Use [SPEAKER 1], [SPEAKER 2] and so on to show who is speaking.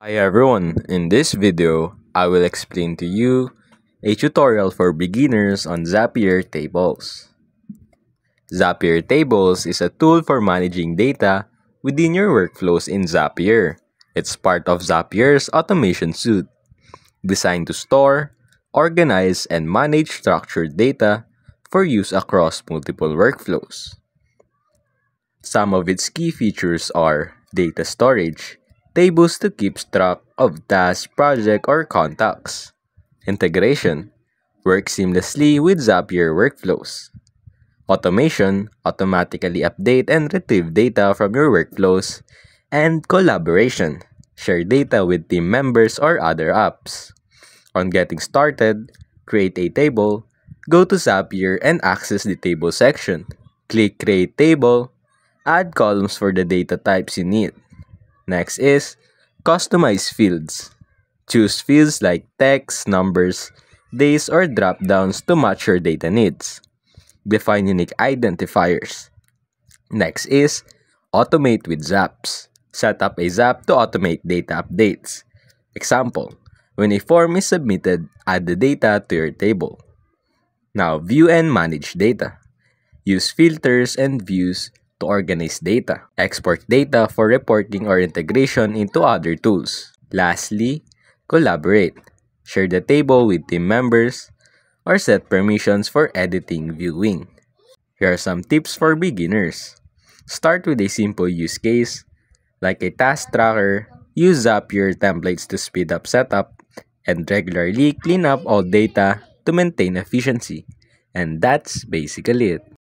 [SPEAKER 1] Hi everyone, in this video, I will explain to you a tutorial for beginners on Zapier Tables. Zapier Tables is a tool for managing data within your workflows in Zapier. It's part of Zapier's automation suite, designed to store, organize, and manage structured data for use across multiple workflows. Some of its key features are data storage, tables to keep track of tasks, projects, or contacts. Integration, work seamlessly with Zapier workflows. Automation, automatically update and retrieve data from your workflows. And collaboration, share data with team members or other apps. On getting started, create a table, go to Zapier and access the table section. Click Create Table, add columns for the data types you need. Next is customize fields. Choose fields like text, numbers, days, or drop-downs to match your data needs. Define unique identifiers. Next is automate with Zaps. Set up a Zap to automate data updates. Example, when a form is submitted, add the data to your table. Now, view and manage data. Use filters and views to organize data. Export data for reporting or integration into other tools. Lastly, collaborate. Share the table with team members or set permissions for editing, viewing. Here are some tips for beginners. Start with a simple use case like a task tracker. Use Zapier templates to speed up setup and regularly clean up all data to maintain efficiency. And that's basically it.